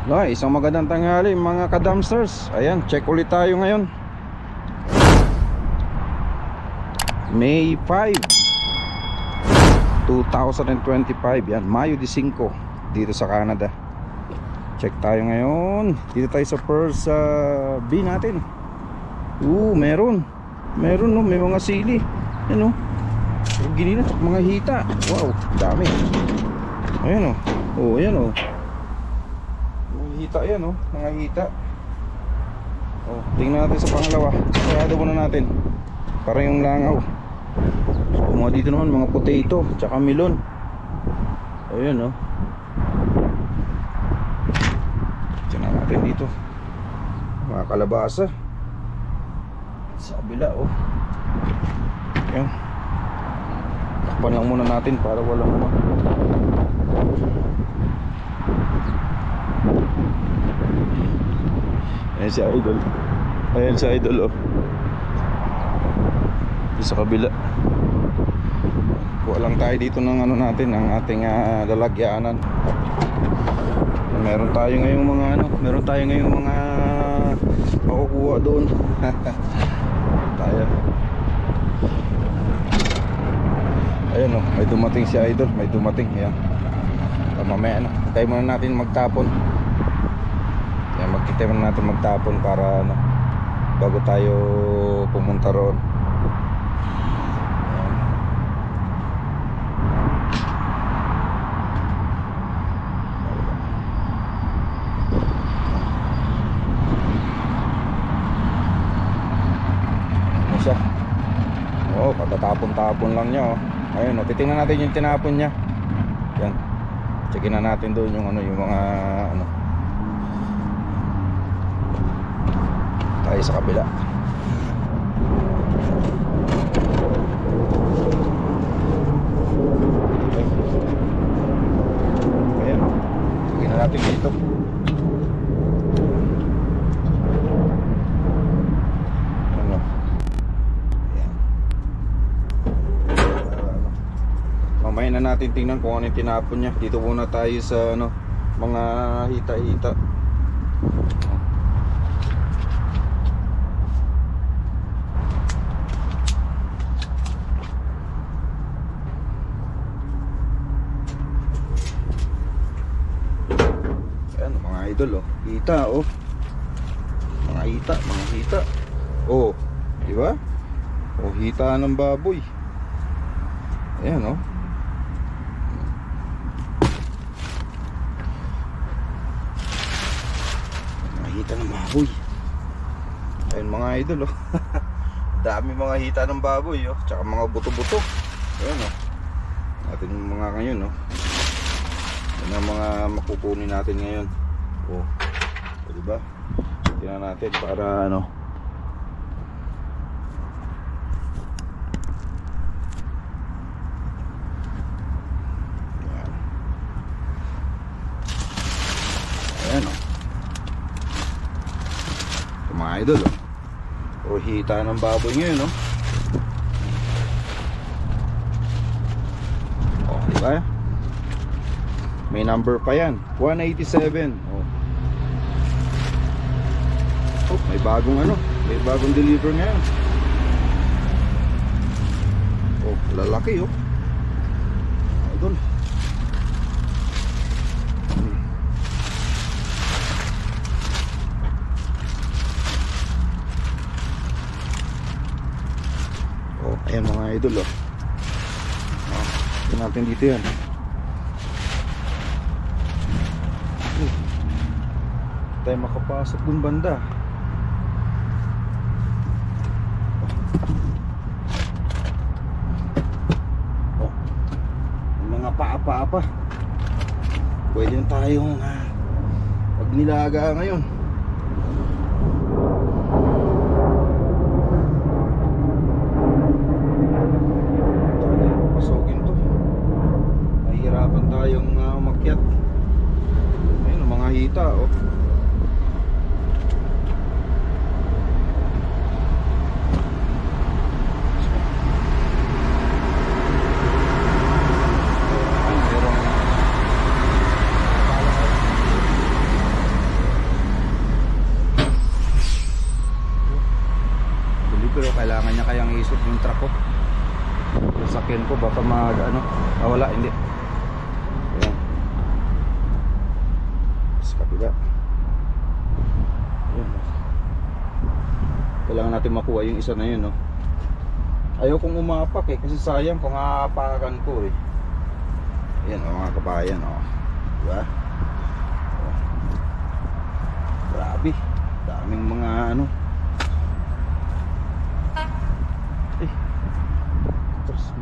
Isang magandang tanghali mga ka-dumpsters. Ayan, check ulit tayo ngayon. May 5, 2025. Yan, Mayo 5 dito sa Canada. Check tayo ngayon. Dito tayo sa first B natin. Meron no, may mga sili. Yan ginina, mga hita. Wow, dami. Ayan ayan hita yan mga hita. Tingnan natin sa pangalawa. Sarado muna natin para yung langaw. Mga dito naman mga potato tsaka melon. Ayan tingnan natin dito mga kalabasa sa kabila. Ayan, takpan lang muna natin para walang ayan si Idol. Ayan si Idol sa kabila. Kuha lang tayo dito ng natin, ng ating lalagyanan. Meron tayo ngayong mga makukuha doon. Tayo. Ayan may dumating si Idol. May dumating. Ayan. Mamaya hintay muna natin magtapon. Magkita muna natin magtapon para bago tayo pumunta roon. Patatapon-tapon lang niya Ayun titingnan natin yung tinapon niya. Yan. Checkin na natin doon yung yung mga tayo sa kabila. Ayan. Checkin na natin dito. Mamaya na natin tingnan kung ano yung tinapon niya. Dito muna tayo sa mga hita-hita. Ayan mga idol hita mga hita di ba? Hita ng baboy. Ayan hita ng baboy. Ayun mga idol dami mga hita ng baboy tsaka mga buto-buto. Ayun natin mga ngayon yan ang mga makukunin natin ngayon. Diba? Tingnan natin para Yan. Ayan mga idol hita ng baboy ngayon diba? May number pa yan 187. May bagong deliver ngayon. Lalaki idol. Ayan mga idol tingnan natin dito yan. Tayo makapasok dun banda. Mga paa pa. Pwede na tayong pagnilaga ngayon. Nahihirapan tayong umakyat. Ayun mga hita sasakyan ko, baka mag ano, wala, hindi. Ayan. Sa kabila. Ayan. Kailangan natin makuha yung isa na yun, no? Ayaw kong umapak eh, kasi sayang kung aapakan ko eh. Ayan, mga kabayan, oh. Diba? Oh. Grabe, daming mga ano.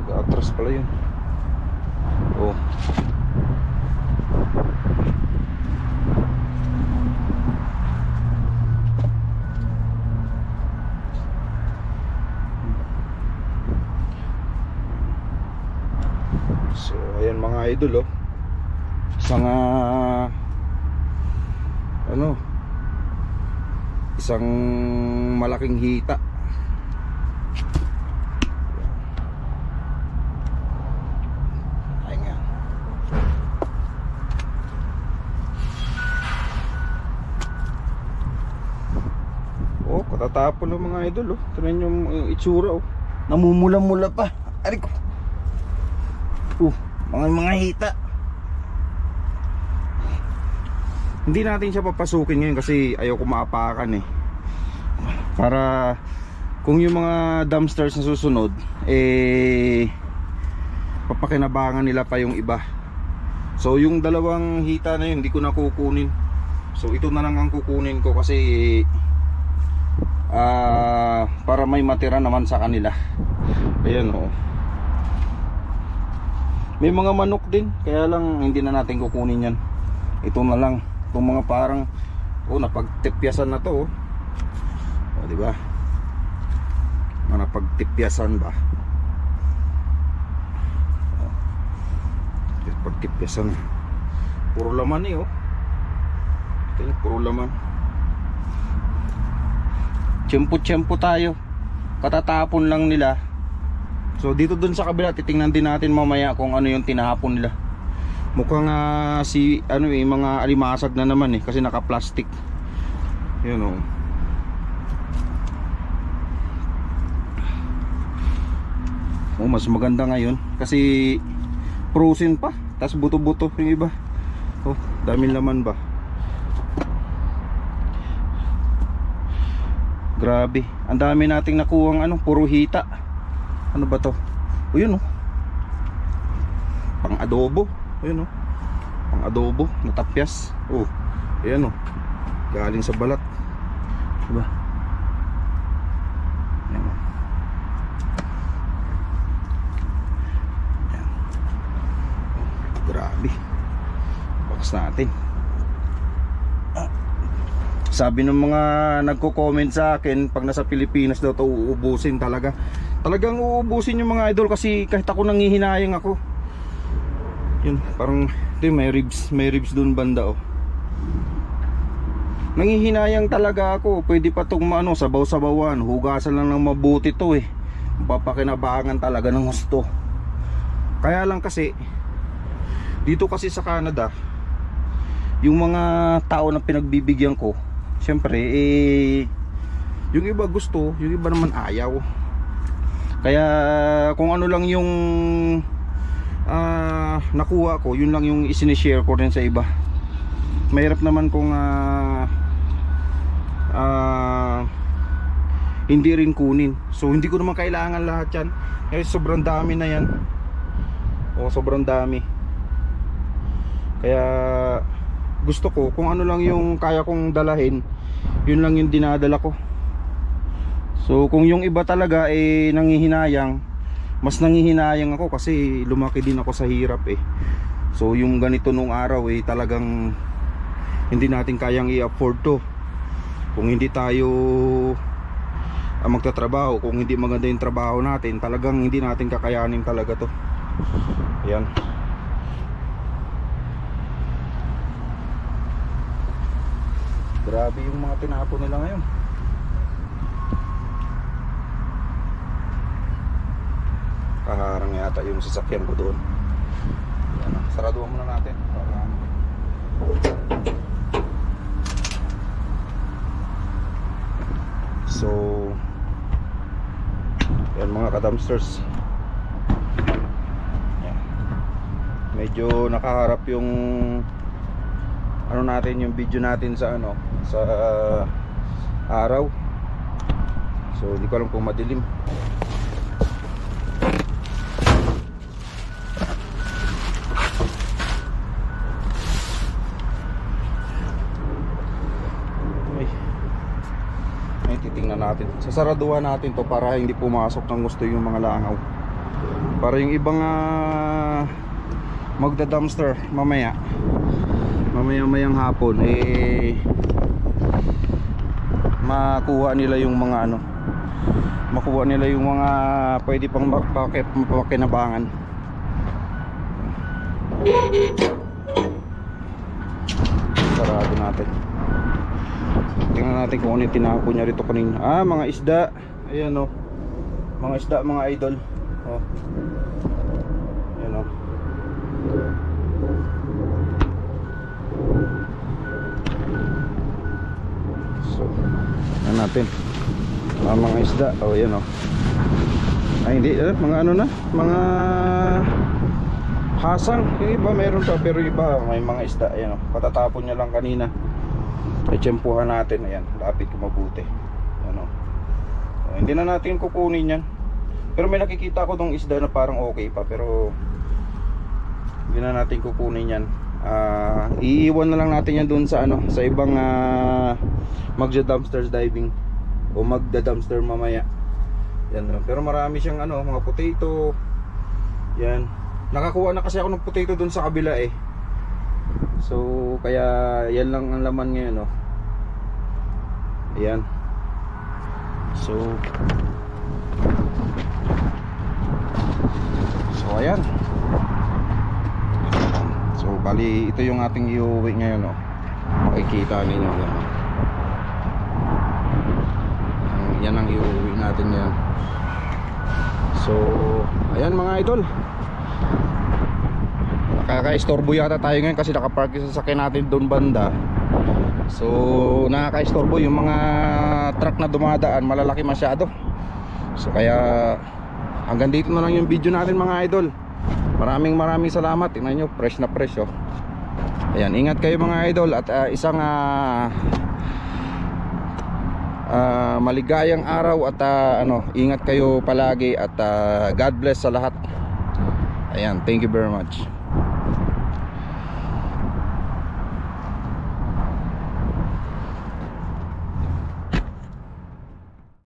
Mag-atras pala yun. Oh. So ayan mga idol, oh. Isang isang malaking hita. Katatapon ng mga idol, oh. Tignan yung itsura, oh. Namumula-mula pa. Aray ko. Mga hita. Hindi natin siya papasukin ngayon kasi ayaw ko maapakan eh. Para kung yung mga dumpsters na susunod papakinabangan nila pa yung iba. So yung dalawang hita na yun hindi ko na kukunin. So ito na lang ang kukunin ko kasi para may matira naman sa kanila. Ayan, oh. May mga manok din, kaya lang hindi na natin kukunin yan. Ito na lang, itong mga parang napagtipyasan na to, oh. O, diba? Mga napagtipyasan ba? Pagtipyasan. Puro laman eh, oh. Ito, puro laman. Tiyempo-tiyempo tayo. Katatapon lang nila. So dito dun sa kabila titingnan din natin mamaya kung ano yung tinahapon nila. Mukhang mga alimasag na naman eh kasi naka-plastic. Yun, oh. Oh, mas maganda ngayon kasi frozen pa. Tas buto-buto yung iba. Oh, daming laman ba. Grabe, ang dami nating nakuhang puro hita. Ano ba to? O yun, oh. Pang adobo. Ayun, oh. Pang adobo, natapyas. Oh, ayan, oh. Galing sa balat. Diba? Ayan, oh. Ayan. Oh, grabe. Bakas natin. Sabi ng mga nagko-comment sa akin, pag nasa Pilipinas daw to uubusin talaga. Talagang uubusin yung mga idol kasi kahit ako nangihinayang ako. Yun, parang ito may ribs doon banda, oh. Nangihinayang talaga ako. Pwede pa tong sabaw-sabawan, hugasan lang ng mabuti to eh. Papakinabangan talaga ng gusto. Kaya lang kasi dito kasi sa Canada, yung mga tao na pinagbibigyan ko, siyempre yung iba gusto, yung iba naman ayaw. Kaya kung ano lang yung nakuha ko, yun lang yung isinishare ko rin sa iba. Mahirap naman kung hindi rin kunin. So hindi ko naman kailangan lahat yan. Sobrang dami na yan. Sobrang dami. Kaya gusto ko kung ano lang yung kaya kong dalahin, yun lang yung dinadala ko. So kung yung iba talaga nangihinayang, mas nangihinayang ako kasi lumaki din ako sa hirap eh. So yung ganito nung araw talagang hindi natin kayang i-afford to. Kung hindi tayo magtatrabaho, kung hindi maganda yung trabaho natin, talagang hindi natin kakayanin talaga to. Ayan. Grabe yung mga tinapon nila ngayon. Kaharang yata yung sasakyan ko doon. Yan, saraduhan muna natin. So yan mga ka-dumpsters, medyo nakaharap yung ano natin, yung video natin sa ano, sa araw. So hindi ko alam kung madilim. Ay, titingnan natin. Sasaraduhan natin to para hindi pumasok ng gusto yung mga langaw. Para yung ibang magda-dumpster mamaya-mayang hapon makuha nila yung mga ano, makuha nila yung mga pwede pang mapakinabangan. Sarado natin. Tingnan natin kung ano yung tinako niya rito kanina. Mga isda. Ayan o. Mga isda, mga idol. Ayan o. So, ano natin, mga isda. Ayan o. Ay hindi, mga ano na, mga hasang. Yung iba meron pa, pero yung iba may mga isda. Ayan o, patatapon niya lang kanina. I-tsempuhan natin. Ayan, lapit ko mabuti. Ayan o. Hindi na natin kukunin yan. Pero may nakikita ko tong isda na parang okay pa, pero hindi na natin kukunin yan. Iiwan na lang natin yan dun sa ano, sa ibang magda-dumpsters diving o magda-dumpster mamaya. Yan, pero marami siyang ano, mga potato. Yan. Nakakuha na kasi ako ng potato dun sa kabila eh. So kaya yan lang ang laman ngayon, no. Ayan. So ayan. So bali ito yung ating iuwi ngayon, no. Makikita ninyo yan. Yan ang iuwi natin ngayon. So ayan mga idol, nakaka-istorbo yata tayo ngayon kasi nakapark yung sasakyan natin doon banda. So nakaka-istorbo yung mga truck na dumadaan, malalaki masyado. So kaya hanggang dito na lang yung video natin mga idol. Maraming salamat. Tingnan nyo, fresh na fresh oh. Ayan, ingat kayo mga idol. At isang maligayang araw. At ingat kayo palagi. At God bless sa lahat. Ayan, thank you very much.